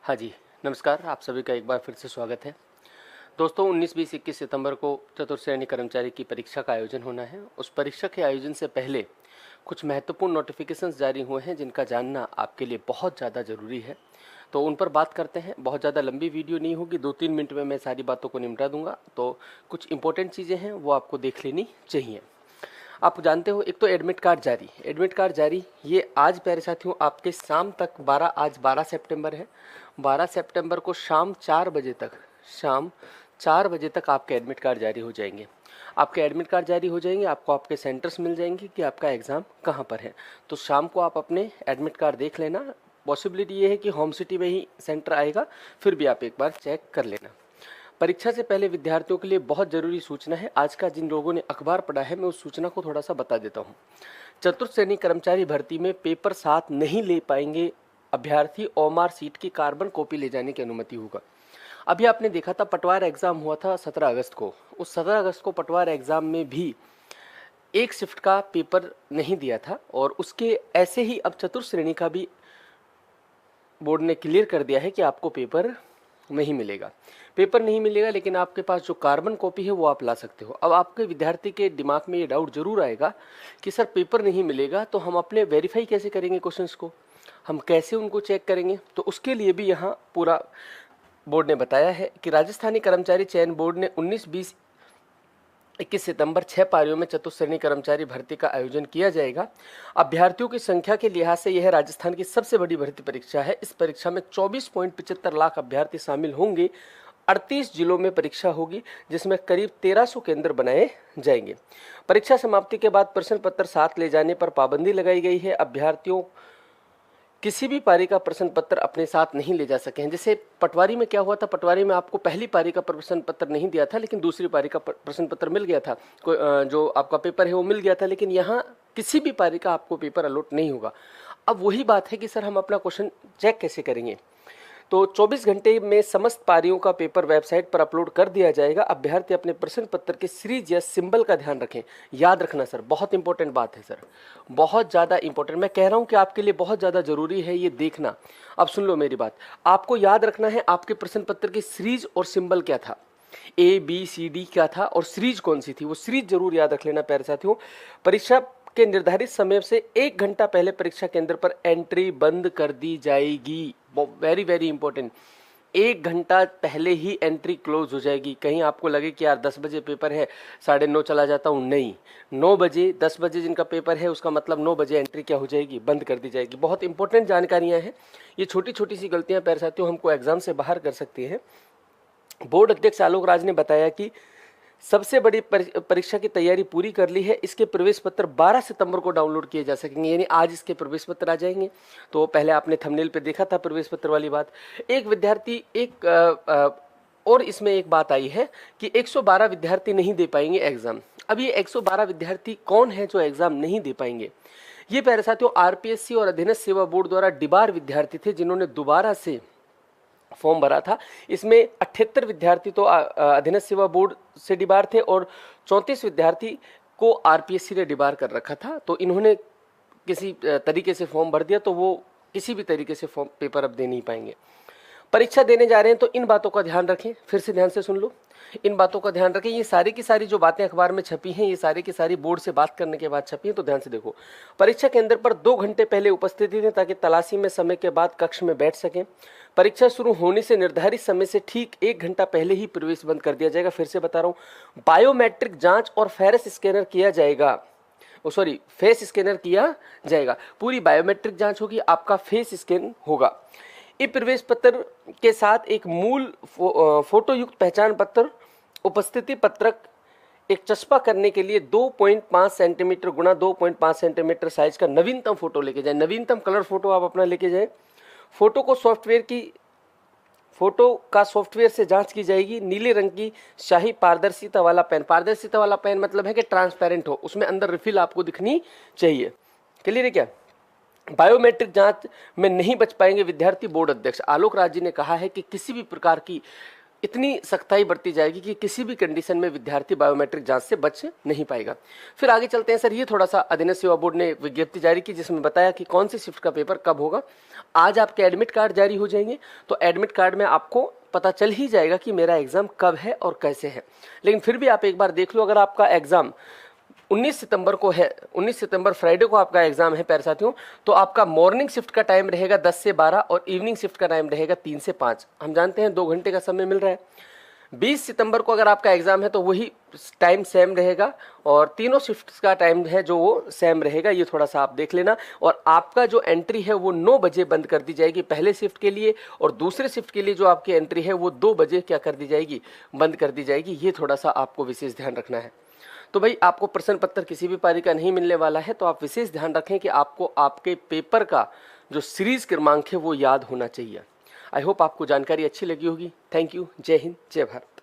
हाँ जी, नमस्कार। आप सभी का एक बार फिर से स्वागत है। दोस्तों 19, 20, 21 सितंबर को चतुर्थ श्रेणी कर्मचारी की परीक्षा का आयोजन होना है। उस परीक्षा के आयोजन से पहले कुछ महत्वपूर्ण नोटिफिकेशंस जारी हुए हैं जिनका जानना आपके लिए बहुत ज़्यादा ज़रूरी है। तो उन पर बात करते हैं। बहुत ज़्यादा लंबी वीडियो नहीं होगी, 2-3 मिनट में मैं सारी बातों को निपटा दूंगा। तो कुछ इंपॉर्टेंट चीज़ें हैं वो आपको देख लेनी चाहिए। आप जानते हो, एक तो एडमिट कार्ड जारी ये आज प्यारे साथियों आपके शाम तक 12, आज 12 सितंबर है, 12 सितंबर को शाम 4 बजे तक आपके एडमिट कार्ड जारी हो जाएंगे। आपके एडमिट कार्ड जारी हो जाएंगे, आपको आपके सेंटर्स मिल जाएंगे कि आपका एग्ज़ाम कहाँ पर है। तो शाम को आप अपने एडमिट कार्ड देख लेना। पॉसिबिलिटी ये है कि होम सिटी में ही सेंटर आएगा, फिर भी आप एक बार चेक कर लेना। परीक्षा से पहले विद्यार्थियों के लिए बहुत जरूरी सूचना है। आज का जिन लोगों ने अखबार पढ़ा है, मैं उस सूचना को थोड़ा सा बता देता हूँ। चतुर्थ श्रेणी कर्मचारी भर्ती में पेपर साथ नहीं ले पाएंगे अभ्यर्थी, ओमार सीट की कार्बन कॉपी ले जाने की अनुमति होगा। अभी आपने देखा था पटवार एग्जाम हुआ था 17 अगस्त को। उस 17 अगस्त को पटवार एग्जाम में भी एक शिफ्ट का पेपर नहीं दिया था, और उसके ऐसे ही अब चतुर्थ श्रेणी का भी बोर्ड ने क्लियर कर दिया है कि आपको पेपर नहीं मिलेगा। लेकिन आपके पास जो कार्बन कॉपी है वो आप ला सकते हो। अब आपके विद्यार्थी के दिमाग में ये डाउट जरूर आएगा कि सर पेपर नहीं मिलेगा तो हम अपने वेरीफाई कैसे करेंगे, क्वेश्चंस को हम कैसे उनको चेक करेंगे। तो उसके लिए भी यहाँ पूरा बोर्ड ने बताया है कि राजस्थानी कर्मचारी चयन बोर्ड ने 19, 20, 21 सितंबर 6 पारियों में चतुर्थ श्रेणी कर्मचारी भर्ती का आयोजन किया जाएगा। अभ्यर्थियों की संख्या के लिहाज से यह राजस्थान की सबसे बड़ी भर्ती परीक्षा है। इस परीक्षा में 24.75 लाख अभ्यर्थी शामिल होंगे। 38 जिलों में परीक्षा होगी, जिसमें करीब 1300 केंद्र बनाए जाएंगे। परीक्षा समाप्ति के बाद प्रश्न पत्र साथ ले जाने पर पाबंदी लगाई गई है। अभ्यर्थियों किसी भी पारी का प्रश्न पत्र अपने साथ नहीं ले जा सके हैं। जैसे पटवारी में क्या हुआ था, पटवारी में आपको पहली पारी का प्रश्न पत्र नहीं दिया था, लेकिन दूसरी पारी का प्रश्न पत्र मिल गया था। जो आपका पेपर है वो मिल गया था, लेकिन यहाँ किसी भी पारी का आपको पेपर अलॉट नहीं होगा। अब वही बात है कि सर हम अपना क्वेश्चन चेक कैसे करेंगे। तो 24 घंटे में समस्त पारियों का पेपर वेबसाइट पर अपलोड कर दिया जाएगा। अभ्यर्थी अपने प्रश्न पत्र के सीरीज या सिंबल का ध्यान रखें। याद रखना सर, बहुत इंपॉर्टेंट बात है सर, बहुत ज़्यादा इंपॉर्टेंट। मैं कह रहा हूं कि आपके लिए बहुत ज़्यादा जरूरी है ये देखना। अब सुन लो मेरी बात, आपको याद रखना है आपके प्रश्न पत्र की सीरीज और सिंबल क्या था, ABCD क्या था और सीरीज कौन सी थी, वो सीरीज जरूर याद रख लेना प्यारे साथियों। परीक्षा के निर्धारित समय से 1 घंटा पहले परीक्षा केंद्र पर एंट्री बंद कर दी जाएगी। वेरी वेरी इंपॉर्टेंट, 1 घंटा पहले ही एंट्री क्लोज हो जाएगी। कहीं आपको लगे कि यार 10 बजे पेपर है, 9:30 चला जाता हूँ, नहीं, 9 बजे, 10 बजे जिनका पेपर है उसका मतलब 9 बजे एंट्री क्या हो जाएगी, बंद कर दी जाएगी। बहुत इंपॉर्टेंट जानकारियां हैं। ये छोटी छोटी सी गलतियां प्यारे साथियों हमको एग्जाम से बाहर कर सकती हैं। बोर्ड अध्यक्ष आलोक राज ने बताया कि सबसे बड़ी परीक्षा की तैयारी पूरी कर ली है। इसके प्रवेश पत्र 12 सितंबर को डाउनलोड किए जा सकेंगे, यानी आज इसके प्रवेश पत्र आ जाएंगे। तो पहले आपने थंबनेल पे देखा था प्रवेश पत्र वाली बात। एक विद्यार्थी और इसमें एक बात आई है कि 112 विद्यार्थी नहीं दे पाएंगे एग्जाम। अब ये 112 विद्यार्थी कौन है जो एग्जाम नहीं दे पाएंगे? ये प्यारे साथियों RPSC और अधीनस्थ सेवा बोर्ड द्वारा डिबार विद्यार्थी थे जिन्होंने दोबारा से फॉर्म भरा था। इसमें 78 विद्यार्थी तो अधीनस्थ सेवा बोर्ड से डिबार थे और 34 विद्यार्थी को RPSC ने डिबार कर रखा था। तो इन्होंने किसी तरीके से फॉर्म भर दिया, तो वो किसी भी तरीके से फॉर्म पेपर अब दे नहीं पाएंगे। परीक्षा देने जा रहे हैं तो इन बातों का ध्यान रखें। फिर से ध्यान से सुन लो, इन बातों का ध्यान रखें। ये सारी की सारी जो बातें अखबार में छपी हैं, ये सारी की सारी बोर्ड से बात करने के बाद छपी हैं, तो ध्यान से देखो। परीक्षा केंद्र पर 2 घंटे पहले उपस्थिति दें ताकि तलाशी में समय के बाद कक्ष में बैठ सकें। परीक्षा शुरू होने से निर्धारित समय से ठीक 1 घंटा पहले ही प्रवेश बंद कर दिया जाएगा। फिर से बता रहा हूँ, बायोमेट्रिक जांच और फेस स्कैनर किया जाएगा। फेस स्कैनर किया जाएगा। पूरी बायोमेट्रिक जांच होगी, आपका फेस स्कैन होगा। ई प्रवेश पत्र के साथ एक मूल फोटो युक्त पहचान पत्र, उपस्थिति पत्रक, एक चस्पा करने के लिए 2.5 सेंटीमीटर गुणा 2.5 सेंटीमीटर साइज का नवीनतम फोटो लेके जाए। नवीनतम कलर फोटो आप अपना लेके जाए। फोटो का सॉफ्टवेयर से जांच की जाएगी। नीले रंग की शाही पारदर्शिता वाला पेन, पारदर्शिता वाला पेन मतलब है कि ट्रांसपेरेंट हो, उसमें अंदर रिफिल आपको दिखनी चाहिए। क्लियर है क्या? बायोमेट्रिक जांच में नहीं बच पाएंगे विद्यार्थी। बोर्ड अध्यक्ष आलोक राज जी ने कहा है कि किसी भी प्रकार की इतनी सख्ताई बरती जाएगी कि किसी भी कंडीशन में विद्यार्थी बायोमेट्रिक जांच से बच नहीं पाएगा। फिर आगे चलते हैं सर, ये थोड़ा सा अधीन सेवा बोर्ड ने विज्ञप्ति जारी की जिसमें बताया कि कौन सी शिफ्ट का पेपर कब होगा। आज आपके एडमिट कार्ड जारी हो जाएंगे, तो एडमिट कार्ड में आपको पता चल ही जाएगा कि मेरा एग्जाम कब है और कैसे है। लेकिन फिर भी आप एक बार देख लो, अगर आपका एग्जाम 19 सितंबर को है, 19 सितंबर फ्राइडे को आपका एग्जाम है प्यारे साथियों, तो आपका मॉर्निंग शिफ्ट का टाइम रहेगा 10 से 12 और इवनिंग शिफ्ट का टाइम रहेगा 3 से 5। हम जानते हैं 2 घंटे का समय मिल रहा है। 20 सितंबर को अगर आपका एग्जाम है तो वही टाइम सेम रहेगा और तीनों शिफ्ट का टाइम है जो वो सेम रहेगा, ये थोड़ा सा आप देख लेना। और आपका जो एंट्री है वो 9 बजे बंद कर दी जाएगी पहले शिफ्ट के लिए, और दूसरे शिफ्ट के लिए जो आपकी एंट्री है वो 2 बजे क्या कर दी जाएगी, बंद कर दी जाएगी। ये थोड़ा सा आपको विशेष ध्यान रखना है। तो भाई आपको प्रश्न पत्र किसी भी पारी का नहीं मिलने वाला है, तो आप विशेष ध्यान रखें कि आपको आपके पेपर का जो सीरीज क्रमांक है वो याद होना चाहिए। आई होप आपको जानकारी अच्छी लगी होगी। Thank you. जय हिंद, जय भारत।